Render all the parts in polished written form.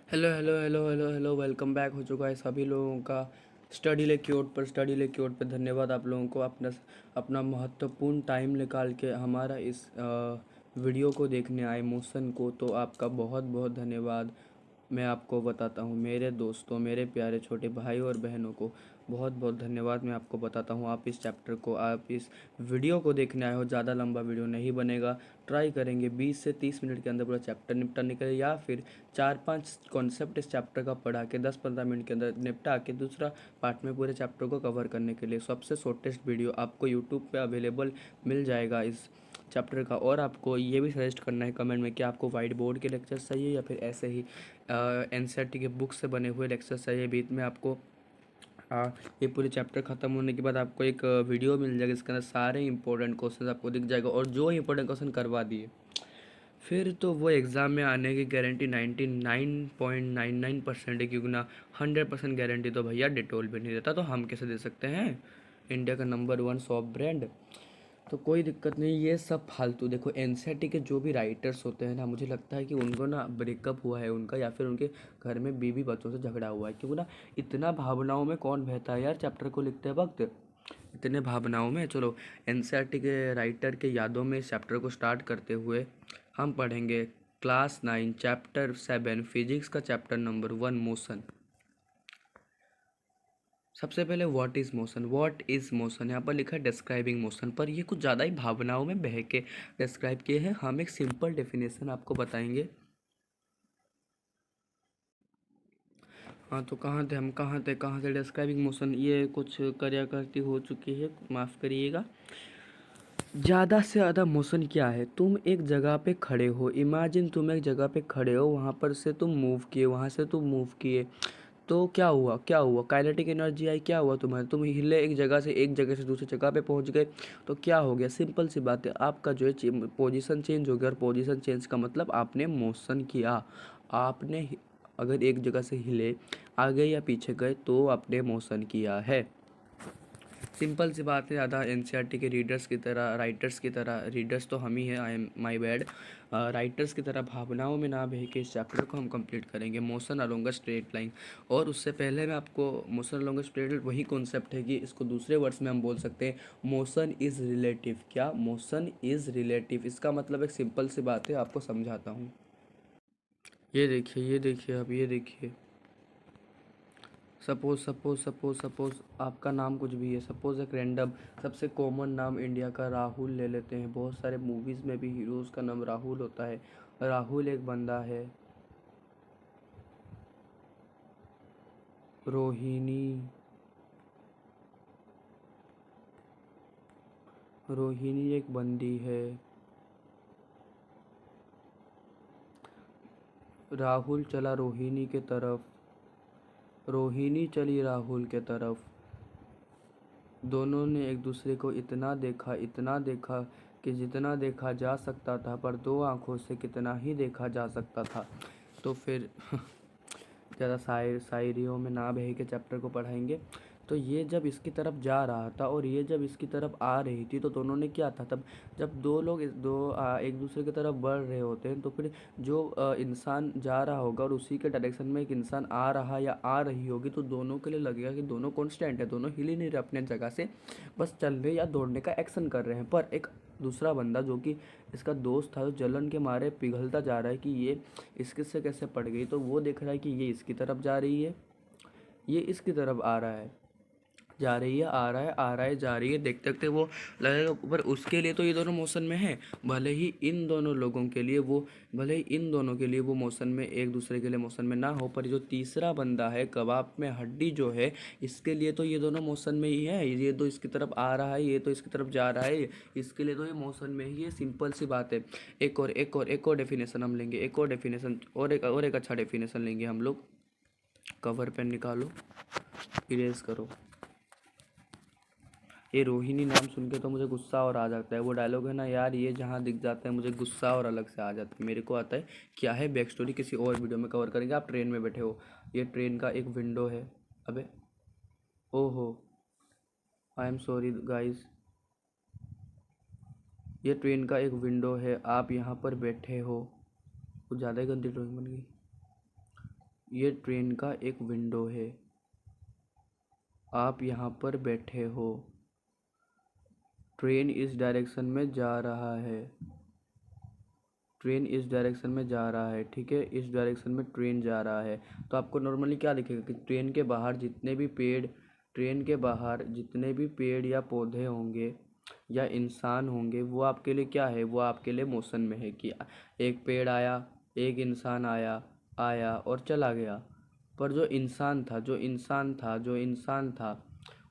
Hello hello hello hello hello welcome back हो चुका है सभी लोगों का स्टडी ले क्योट पर धन्यवाद आप लोगों को अपना अपना महत्वपूर्ण टाइम निकाल के हमारा इस वीडियो को देखने आए मोशन को। तो आपका बहुत बहुत धन्यवाद। मैं आपको बताता हूँ मेरे दोस्तों, मेरे प्यारे छोटे भाई और बहनों को बहुत बहुत धन्यवाद। मैं आपको बताता हूँ, आप इस चैप्टर को, आप इस वीडियो को देखने आए हो। ज़्यादा लंबा वीडियो नहीं बनेगा। ट्राई करेंगे 20 से 30 मिनट के अंदर पूरा चैप्टर निपटा निकले, या फिर 4-5 कॉन्सेप्ट इस चैप्टर का पढ़ा के 10-15 मिनट के अंदर निपटा के दूसरा पार्ट में पूरे चैप्टर को कवर करने के लिए सबसे शॉर्टेस्ट वीडियो आपको यूट्यूब पे अवेलेबल मिल जाएगा इस चैप्टर का। और आपको ये भी सजेस्ट करना है कमेंट में कि आपको वाइट बोर्ड के लेक्चर्स चाहिए या फिर ऐसे ही एनसीईआरटी के बुक से बने हुए लेक्चर्स चाहिए। बीच में आपको ये पूरे चैप्टर ख़त्म होने के बाद आपको एक वीडियो मिल जाएगा, इसके अंदर सारे इंपॉर्टेंट क्वेश्चन आपको दिख जाएगा, और जो इंपॉर्टेंट क्वेश्चन करवा दिए फिर तो वो एग्ज़ाम में आने की गारंटी 99.99% है, क्योंकि ना 100% गारंटी तो भैया डिटोल भी नहीं देता, तो हम कैसे दे सकते हैं। इंडिया का नंबर 1 सॉप ब्रांड। तो कोई दिक्कत नहीं, ये सब फालतू। देखो एनसीईआरटी के जो भी राइटर्स होते हैं ना, मुझे लगता है कि उनको ना ब्रेकअप हुआ है उनका, या फिर उनके घर में बीवी बच्चों से झगड़ा हुआ है, क्योंकि ना इतना भावनाओं में कौन बहता है यार चैप्टर को लिखते वक्त, इतने भावनाओं में। चलो एनसीईआरटी के राइटर के यादों में इस चैप्टर को स्टार्ट करते हुए हम पढ़ेंगे क्लास 9 चैप्टर 7 फिजिक्स का चैप्टर नंबर 1 मोशन। सबसे पहले what is motion. What is motion यहाँ पर लिखा है डिस्क्राइबिंग मोशन, पर ये कुछ ज़्यादा ही भावनाओं में बह के डिस्क्राइब किए हैं। हम एक सिंपल डेफिनेशन आपको बताएंगे। हाँ, तो कहाँ थे डिस्क्राइबिंग मोशन। ये कुछ कर्या करती हो चुकी है, माफ़ करिएगा। ज़्यादा से ज़्यादा मोशन क्या है, तुम एक जगह पे खड़े हो, इमेजिन तुम एक जगह पे खड़े हो, वहाँ पर से तुम मूव किए, वहाँ से तुम मूव किए, तो क्या हुआ काइनेटिक एनर्जी आई, क्या हुआ तुम्हारे, तुम हिले एक जगह से दूसरी जगह पे पहुंच गए, तो क्या हो गया। सिंपल सी बात है, आपका जो है पोजीशन चेंज हो गया, और पोजीशन चेंज का मतलब आपने मोशन किया। आपने अगर एक जगह से हिले, आगे या पीछे गए, तो आपने मोशन किया है। सिंपल सी बात है। ज़्यादा एनसीईआरटी के रीडर्स की तरह, राइटर्स की तरह, रीडर्स तो हम ही हैं, आई एम माई बैड, राइटर्स की तरह भावनाओं में ना बह के इस चैप्टर को हम कंप्लीट करेंगे। Motion along a straight line. और उससे पहले मैं आपको, motion along a straight line वही कॉन्सेप्ट है कि इसको दूसरे वर्ड्स में हम बोल सकते हैं मोशन इज़ रिलेटिव। क्या, मोशन इज़ रिलेटिव, इसका मतलब एक सिंपल सी बात है, आपको समझाता हूँ। ये देखिए अब ये देखिए, सपोज आपका नाम कुछ भी है, सपोज एक रैंडम सबसे कॉमन नाम इंडिया का राहुल ले लेते हैं। बहुत सारे मूवीज़ में भी हीरोज़ का नाम राहुल होता है। राहुल एक बंदा है। रोहिणी, रोहिणी एक बंदी है। राहुल चला रोहिणी के तरफ, रोहिणी चली राहुल के तरफ। दोनों ने एक दूसरे को इतना देखा कि जितना देखा जा सकता था, पर दो आंखों से कितना ही देखा जा सकता था। तो फिर ज़्यादा शायरियों में ना बह के चैप्टर को पढ़ाएंगे। तो ये जब इसकी तरफ जा रहा था और ये जब इसकी तरफ आ रही थी, तो दोनों ने क्या था, तब जब दो लोग एक दूसरे की तरफ बढ़ रहे होते हैं, तो फिर जो इंसान जा रहा होगा और उसी के डायरेक्शन में एक इंसान आ रहा या आ रही होगी, तो दोनों के लिए लगेगा कि दोनों कांस्टेंट है, दोनों हिल ही नहीं रहे अपने जगह से, बस चलने या दौड़ने का एक्शन कर रहे हैं। पर एक दूसरा बंदा जो कि इसका दोस्त था, जो जलन के मारे पिघलता जा रहा है कि ये इसके से कैसे पड़ गई, तो वो देख रहा है कि ये इसकी तरफ जा रही है, ये इसकी तरफ आ रहा है, जा रही है, आ रहा है, जा रही है, देखते देखते वो लगेगा। पर उसके लिए तो ये दोनों मोशन में हैं। भले ही इन दोनों लोगों के लिए वो, भले ही इन दोनों के लिए वो मोशन में, एक दूसरे के लिए मोशन में ना हो, पर जो तीसरा बंदा है, कबाब में हड्डी जो है, इसके लिए तो ये दोनों मोशन में ही है। ये तो इसकी तरफ आ रहा है, ये तो इसकी तरफ जा रहा है, इसके लिए तो ये मोशन में ही है। सिंपल सी बात है। एक और डेफिनेशन हम लेंगे, एक और डेफिनेशन, और एक अच्छा डेफिनेशन लेंगे हम लोग। कवर पेन निकालो, इरेज करो। ये रोहिणी नाम सुन के तो मुझे गुस्सा और आ जाता है। वो डायलॉग है ना यार, ये जहाँ दिख जाता है मुझे गुस्सा और अलग से आ जाता है। मेरे को आता है, क्या है बैक स्टोरी किसी और वीडियो में कवर करेंगे। आप ट्रेन में बैठे हो, ये ट्रेन का एक विंडो है। अबे, ओहो, आई एम सॉरी गाइस, ये ट्रेन का एक विंडो है, आप यहाँ पर बैठे हो। कुछ ज़्यादा ही गंदी ड्राइंग बन गई। ये ट्रेन का एक विंडो है, आप यहाँ पर बैठे हो, ट्रेन इस डायरेक्शन में जा रहा है, ट्रेन इस डायरेक्शन में जा रहा है, ठीक है, इस डायरेक्शन में ट्रेन जा रहा है। तो आपको नॉर्मली क्या दिखेगा कि ट्रेन के बाहर जितने भी पेड़, ट्रेन के बाहर जितने भी पेड़ या पौधे होंगे या इंसान होंगे, वो आपके लिए क्या है, वो आपके लिए मोशन में है कि एक पेड़ आया, एक इंसान आया, आया और चला गया। पर जो इंसान था, जो इंसान था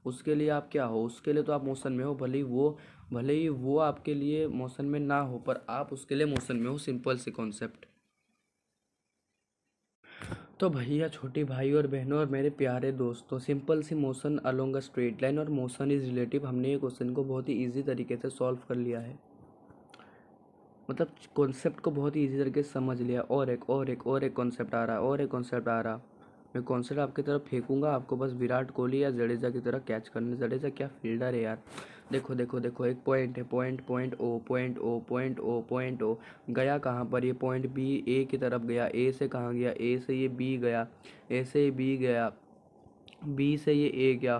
उसके लिए आप क्या हो, उसके लिए तो आप मोशन में हो, भले ही वो आपके लिए मोशन में ना हो, पर आप उसके लिए मोशन में हो। सिंपल सी कॉन्सेप्ट। तो भैया, छोटी भाई और बहनों और मेरे प्यारे दोस्तों, सिंपल सी motion along a straight line और मोशन इज रिलेटिव, हमने ये क्वेश्चन को बहुत ही इजी तरीके से सॉल्व कर लिया है। मतलब कॉन्सेप्ट को बहुत ही इजी तरीके से समझ लिया। और एक कॉन्सेप्ट आ रहा, और एक कॉन्सेप्ट आ रहा। मैं कॉन्सेप्ट आपकी तरफ फेंकूंगा, आपको बस विराट कोहली या जडेजा की तरह कैच करना। जडेजा क्या फील्डर है यार। देखो देखो देखो, एक पॉइंट है, पॉइंट ओ गया कहाँ पर, ये पॉइंट बी ए की तरफ गया, ए से कहाँ गया, ए से ये बी गया, ए से ये बी गया, बी से ये ए गया।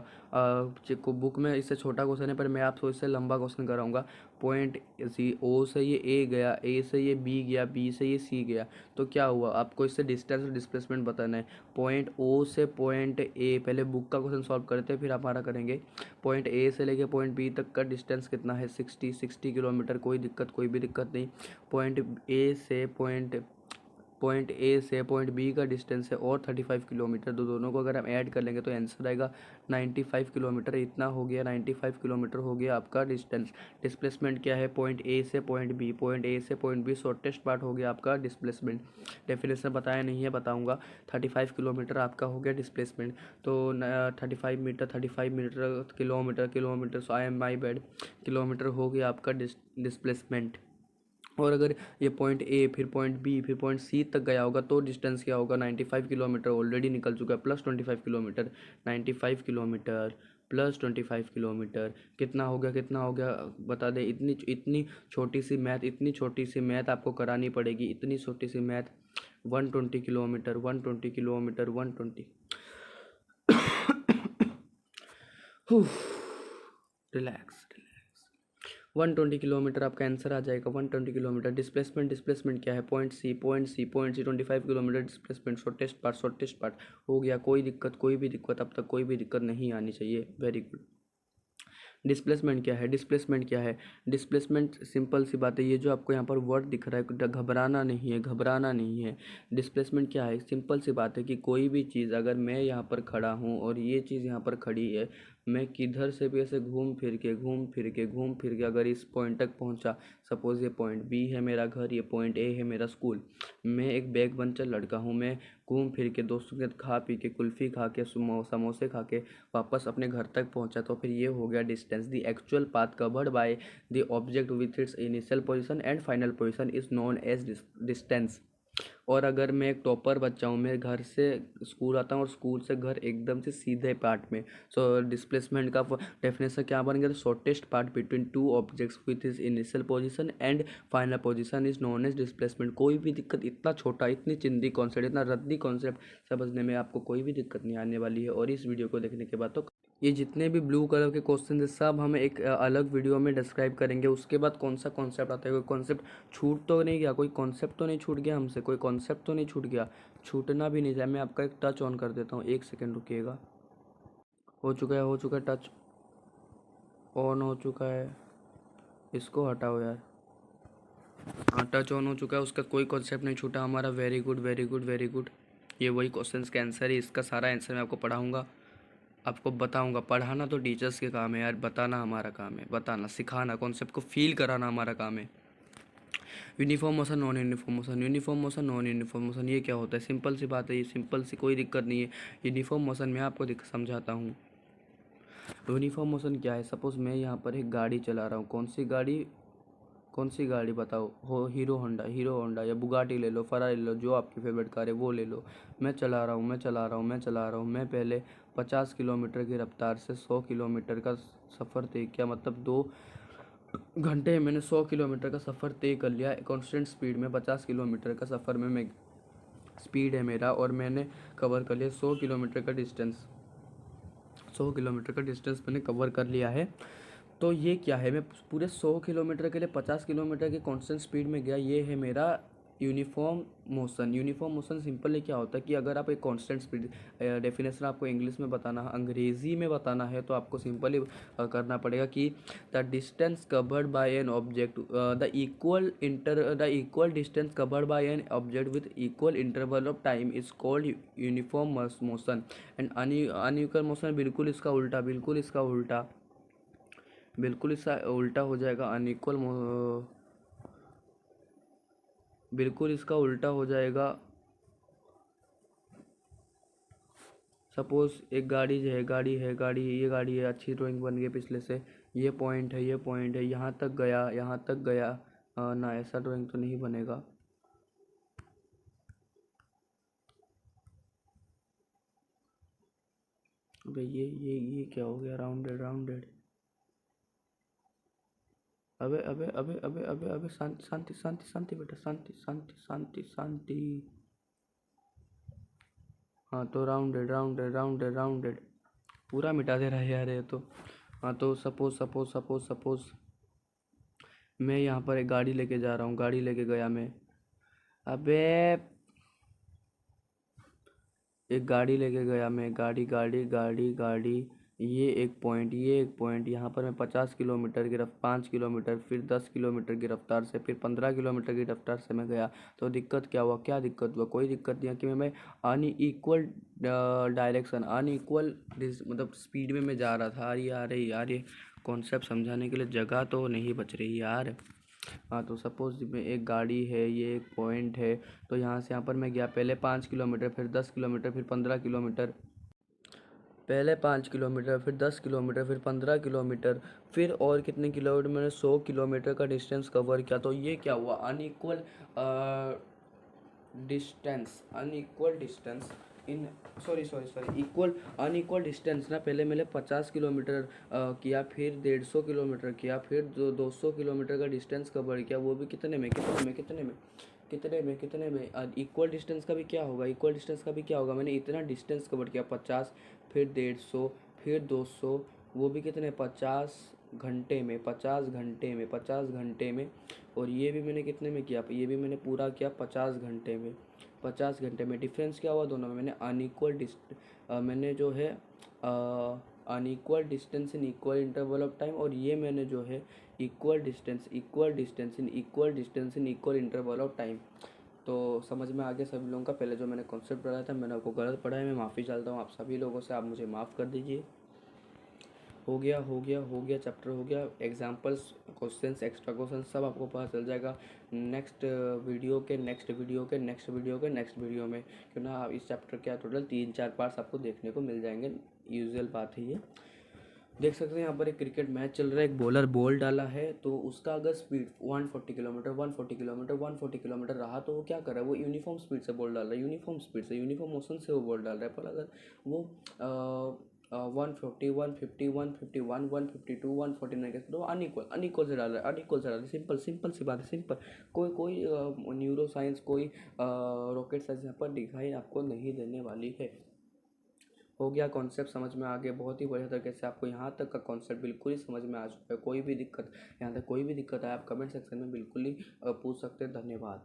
बुक में इससे छोटा क्वेश्चन है, पर मैं आपको इससे लंबा क्वेश्चन कराऊंगा। पॉइंट सी ओ से ये ए गया, ए से ये बी गया, बी से ये सी गया। तो क्या हुआ, आपको इससे डिस्टेंस और डिस्प्लेसमेंट बताना है। पॉइंट ओ से पॉइंट ए, पहले बुक का क्वेश्चन सॉल्व करते हैं फिर हमारा करेंगे। पॉइंट ए से लेके पॉइंट बी तक का डिस्टेंस कितना है, 60 किलोमीटर। कोई दिक्कत, कोई भी दिक्कत नहीं। पॉइंट ए से पॉइंट बी का डिस्टेंस है और 35 किलोमीटर। दोनों को अगर हम ऐड कर लेंगे तो आंसर आएगा 95 किलोमीटर। इतना हो गया, 95 किलोमीटर हो गया आपका डिस्टेंस। डिस्प्लेसमेंट क्या है, पॉइंट ए से पॉइंट बी, पॉइंट ए से पॉइंट बी शॉर्टेस्ट पार्ट हो गया आपका डिस्प्लेसमेंट। डेफिनेशन बताया नहीं है, बताऊंगा। 35 किलोमीटर आपका हो गया डिस्प्लेसमेंट। तो 35 metre, 35 metre, kilometre so I am my bad, kilometre हो गया आपका डिस्प्लेसमेंट। और अगर ये पॉइंट ए फिर पॉइंट बी फिर पॉइंट सी तक गया होगा तो डिस्टेंस क्या होगा, 95 किलोमीटर ऑलरेडी निकल चुका है, plus 25 kilometre. 95 kilometre plus 25 kilometre कितना हो गया, कितना हो गया बता दे। इतनी इतनी छोटी सी मैथ, इतनी छोटी सी मैथ आपको करानी पड़ेगी, इतनी छोटी सी math. 120 kilometre, 120 kilometre, 120। Relax. 120 kilometre आपका आंसर आ जाएगा। 120 किलोमीटर। डिस्प्लेसमेंट क्या है, point C 25 kilometre displacement. Shortest part हो गया। कोई दिक्कत, कोई भी दिक्कत, अब तक कोई भी दिक्कत नहीं आनी चाहिए। Very good. डिस्प्लेसमेंट क्या है, डिस्प्लेसमेंट सिंपल सी बात है। ये जो आपको यहाँ पर वर्ड दिख रहा है, घबराना नहीं है। डिस्प्लेसमेंट क्या है, सिंपल सी बात है कि कोई भी चीज़, अगर मैं यहाँ पर खड़ा हूँ और ये चीज़ यहाँ पर खड़ी है, मैं किधर से भी ऐसे घूम फिर के अगर इस पॉइंट तक पहुँचा। सपोज़ ये पॉइंट बी है मेरा घर, ये पॉइंट ए है मेरा स्कूल। मैं एक बैक बेंचर लड़का हूँ, मैं घूम फिर के दोस्तों के साथ खा पी के, कुल्फ़ी खा के, समोसे खा के वापस अपने घर तक पहुंचा। तो फिर ये हो गया distance. The actual path covered by the object with its initial position and final position is known as distance. और अगर मैं एक टॉपर बच्चा हूँ, मैं घर से स्कूल आता हूँ और स्कूल से घर एकदम से सीधे पार्ट में, सो डिस्प्लेसमेंट का डेफिनेशन क्या बन गया, shortest part between two objects with is initial position and final position is known as displacement. कोई भी दिक्कत, इतना छोटा, इतनी चिंदी कॉन्सेप्ट, इतना रद्दी कॉन्सेप्ट समझने में आपको कोई भी दिक्कत नहीं आने वाली है। और इस वीडियो को देखने के बाद तो ये जितने भी ब्लू कलर के क्वेश्चन है सब हम एक अलग वीडियो में डिस्क्राइब करेंगे। उसके बाद कौन सा कॉन्सेप्ट आता है, कोई कॉन्सेप्ट छूट तो नहीं गया, कोई कॉन्सेप्ट तो नहीं छूट गया हमसे, कोई कॉन्सेप्ट तो नहीं छूट गया, छूटना भी नहीं चाहिए। मैं आपका एक टच ऑन कर देता हूँ, एक सेकेंड रुकिएगा। हो चुका है टच ऑन हो चुका है, इसको हटाओ यार। हाँ, टच ऑन हो चुका है, उसका कोई कॉन्सेप्ट नहीं छूटा हमारा। Very good very good very good. ये वही क्वेश्चन का आंसर है, इसका सारा आंसर मैं आपको पढ़ाऊँगा, आपको बताऊंगा। पढ़ाना तो टीचर्स के काम है यार, बताना हमारा काम है, बताना, सिखाना, कॉन्सेप्ट को फील कराना हमारा काम है। Uniform motion, non uniform motion, uniform motion, non uniform motion, ये क्या होता है, सिंपल सी बात है, ये सिंपल सी, कोई दिक्कत नहीं है। यूनिफॉर्म मोशन मैं आपको समझाता हूँ। यूनिफॉर्म मोशन क्या है, सपोज मैं यहाँ पर एक गाड़ी चला रहा हूँ। कौन सी गाड़ी बताओ, हो हीरो होंडा या बुगाटी ले लो, फरारी ले लो, जो आपकी फेवरेट कार है वो ले लो। मैं चला रहा हूँ। मैं पहले 50 किलोमीटर की रफ्तार से 100 किलोमीटर का सफ़र तय किया, मतलब 2 घंटे में मैंने 100 किलोमीटर का सफ़र तय कर लिया। कॉन्स्टेंट स्पीड में 50 किलोमीटर का सफ़र में मैं स्पीड है मेरा और मैंने कवर कर लिया 100 किलोमीटर का डिस्टेंस। 100 किलोमीटर का डिस्टेंस मैंने कवर कर लिया है। तो ये क्या है, मैं पूरे 100 किलोमीटर के लिए 50 किलोमीटर की कांस्टेंट स्पीड में गया। ये है मेरा uniform motion. Uniform motion simply क्या होता है कि अगर आप एक कांस्टेंट स्पीड, डेफिनेशन आपको इंग्लिश में बताना है, अंग्रेज़ी में बताना है, तो आपको सिंपली करना पड़ेगा कि the distance covered by an object, the equal distance covered by an object with equal interval of time is called uniform motion. And unequal motion बिल्कुल इसका उल्टा, बिल्कुल इसका उल्टा हो जाएगा। बिल्कुल इसका उल्टा हो जाएगा। सपोज एक गाड़ी जो है, ये गाड़ी है, अच्छी ड्राइंग बन गई पिछले से, ये पॉइंट है, यहाँ तक गया, ना ऐसा ड्राइंग तो नहीं बनेगा। अबे ये क्या हो गया, राउंडेड। अबे शांति बेटा, शांति। हाँ तो राउंडेड पूरा मिटा दे रहा है यार ये तो। हाँ तो सपोज मैं यहाँ पर एक गाड़ी लेके जा रहा हूँ, गाड़ी लेके गया मैं। अबे एक गाड़ी लेके गया मैं, गाड़ी, ये एक पॉइंट, यहाँ पर मैं 50 किलोमीटर की 5 किलोमीटर, फिर 10 किलोमीटर की रफ्तार से, फिर 15 किलोमीटर की रफ्तार से मैं गया। तो दिक्कत क्या हुआ, कोई दिक्कत नहीं है कि मैं अनइक्वल डायरेक्शन, अनइक्वल मतलब स्पीड में मैं जा रहा था। यार ये कॉन्सेप्ट समझाने के लिए जगह तो नहीं बच रही यार। हाँ तो सपोज में एक गाड़ी है, ये एक पॉइंट है, तो यहाँ पर मैं गया, पहले 5 किलोमीटर, फिर 10 किलोमीटर, फिर 15 किलोमीटर, पहले 5 किलोमीटर, फिर 10 किलोमीटर, फिर 15 किलोमीटर, फिर और कितने किलोमीटर, मैंने 100 किलोमीटर का डिस्टेंस कवर किया। तो ये क्या हुआ, unequal distance in sorry equal unequal distance ना। पहले मैंने 50 किलोमीटर किया, फिर 150 किलोमीटर किया, फिर 200 किलोमीटर का डिस्टेंस कवर किया, वो भी कितने में इक्वल डिस्टेंस का भी क्या होगा, मैंने इतना डिस्टेंस कवर किया, 50, फिर 150, फिर 200, वो भी कितने, 50 घंटे में। और ये भी मैंने कितने में किया, ये भी मैंने पूरा किया 50 घंटे में। डिफरेंस क्या हुआ दोनों में, मैंने जो है unequal distance in equal interval of time, और ये मैंने जो है equal distance in equal interval of time. तो समझ में आ गया सभी लोगों का। पहले जो मैंने कॉन्सेप्ट पढ़ाया था, मैंने आपको गलत पढ़ाया, मैं माफ़ी चाहता हूँ आप सभी लोगों से, आप मुझे माफ़ कर दीजिए। हो गया चैप्टर हो गया। एग्जाम्पल्स, क्वेश्चंस, एक्स्ट्रा क्वेश्चन सब आपको पता चल जाएगा नेक्स्ट वीडियो में। क्यों ना, इस चैप्टर के टोटल 3-4 पार्ट्स आपको देखने को मिल जाएंगे, यूजुअल बात है ये। देख सकते हैं यहाँ पर एक क्रिकेट मैच चल रहा है, एक बॉलर बॉल डाला है, तो उसका अगर स्पीड 140 किलोमीटर रहा, तो वो क्या कर रहा है, वो यूनिफॉर्म स्पीड से बॉल डाल रहा है, यूनिफॉर्म मोशन से वो बॉल डाल रहा है। पर अगर वो 140, 150, 151, 152, 149 के, तो अनइक्वल से डाल रहा है। सिंपल सी बात है, सिंपल। कोई न्यूरो साइंस, कोई रॉकेट साइंस यहाँ पर दिखाई आपको नहीं देने वाली है। हो गया, कॉन्सेप्ट समझ में आ गया बहुत ही बढ़िया तरीके से। आपको यहाँ तक का कॉन्सेप्ट बिल्कुल ही समझ में आ चुका है। कोई भी दिक्कत, यहाँ तक कोई भी दिक्कत है, आप कमेंट सेक्शन में बिल्कुल ही पूछ सकते हैं। धन्यवाद।